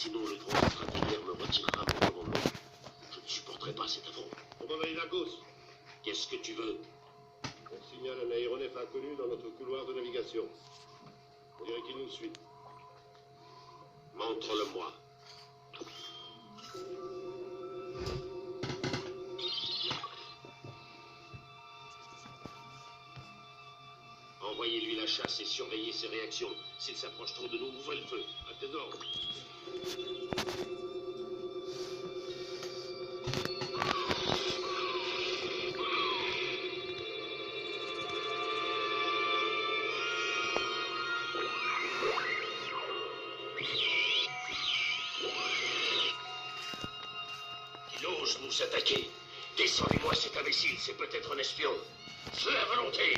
Sinon, le grand stratégaire me retirera mon commandement. Je ne supporterai pas cet affront. Commandant Ilagos, Qu'est-ce que tu veux? on signale un aéronef inconnu dans notre couloir de navigation. On dirait qu'il nous suit. Montre-le-moi. Envoyez-lui la chasse et surveillez ses réactions. S'il s'approche trop de nous, ouvrez le feu. À tes ordres. Il ose nous attaquer. Descendez-moi cet imbécile, c'est peut-être un espion. Feu à volonté.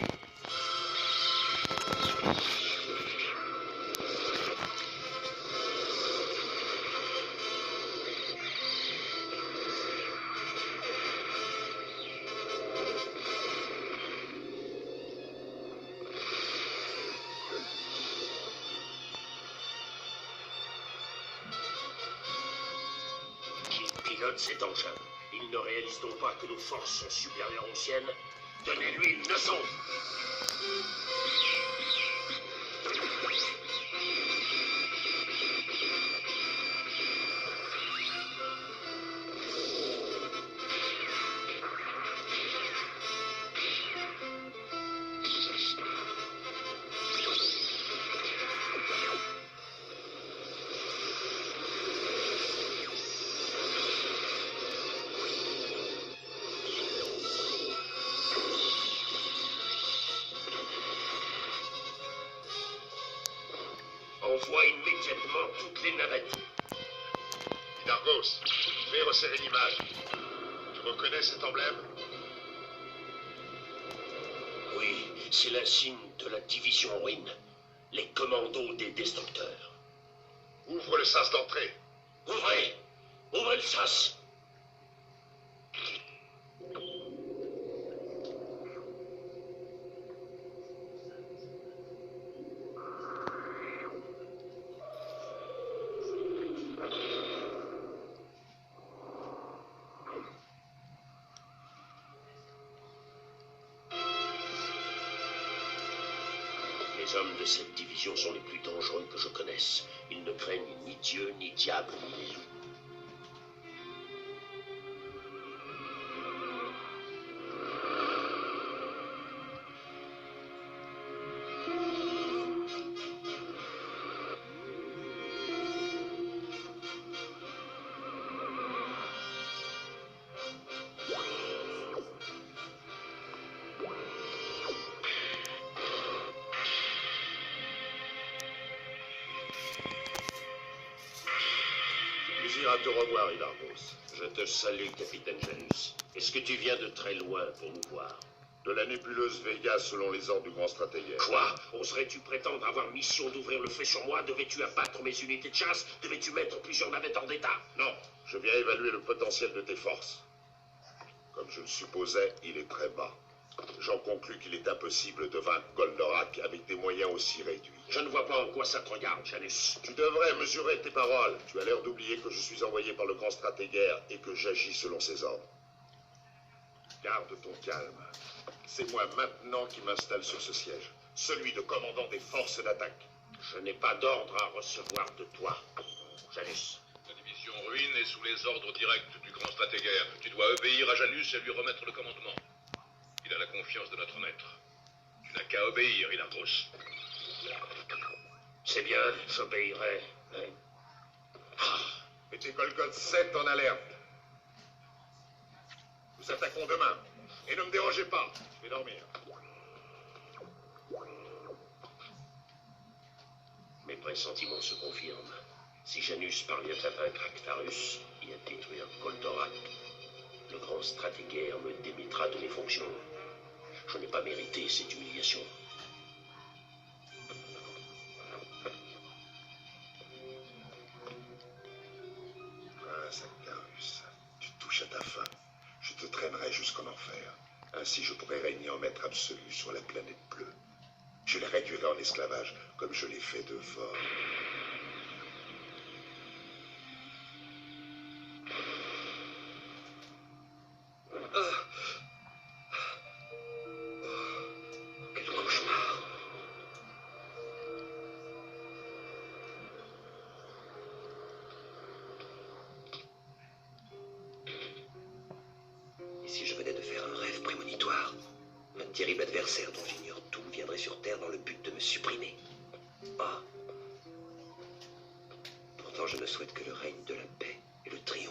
Qui pilote cet engin? Il ne réalise donc pas que nos forces sont supérieures aux siennes? Donnez-lui une leçon. Envoie immédiatement toutes les navettes. Ilargos, fais resserrer l'image. Tu reconnais cet emblème? Oui, c'est l'insigne de la division en ruine. Les commandos des destructeurs. Ouvre le sas d'entrée. Ouvrez! Ouvrez le sas! Les hommes de cette division sont les plus dangereux que je connaisse. Ils ne craignent ni Dieu, ni diable, ni les loups. Plaisir à te revoir, Ilargos. Je te salue, capitaine Janus. Est-ce que tu viens de très loin pour nous voir? De la nébuleuse Vega selon les ordres du grand stratégaire. Quoi? Oserais-tu prétendre avoir mission d'ouvrir le feu sur moi? Devais-tu abattre mes unités de chasse? Devais-tu mettre plusieurs navettes hors d'état? Non, je viens évaluer le potentiel de tes forces. Comme je le supposais, il est très bas. J'en conclus qu'il est impossible de vaincre Goldorak avec des moyens aussi réduits. Je ne vois pas en quoi ça te regarde, Janus. Tu devrais mesurer tes paroles. Tu as l'air d'oublier que je suis envoyé par le grand stratégaire et que j'agis selon ses ordres. Garde ton calme. C'est moi maintenant qui m'installe sur ce siège. Celui de commandant des forces d'attaque. Je n'ai pas d'ordre à recevoir de toi, Janus. La division ruine est sous les ordres directs du grand stratégaire. Tu dois obéir à Janus et lui remettre le commandement. Il a la confiance de notre maître. Tu n'as qu'à obéir, Ilargos. C'est bien, j'obéirai. Mais... Mettez Golgoth 7 en alerte. Nous attaquons demain. Et ne me dérangez pas. Je vais dormir. Mes pressentiments se confirment. Si Janus parvient à vaincre Actarus et à détruire Goldorak, le grand stratégaire me démettra de mes fonctions. Je n'ai pas mérité cette humiliation. Prince Actarus, tu touches à ta fin. Je te traînerai jusqu'en enfer. Ainsi je pourrai régner en maître absolu sur la planète bleue. Je les réduirai en esclavage, comme je l'ai fait de Vor. terrible adversaire dont j'ignore tout viendrait sur Terre dans le but de me supprimer. Ah. Pourtant, je ne souhaite que le règne de la paix.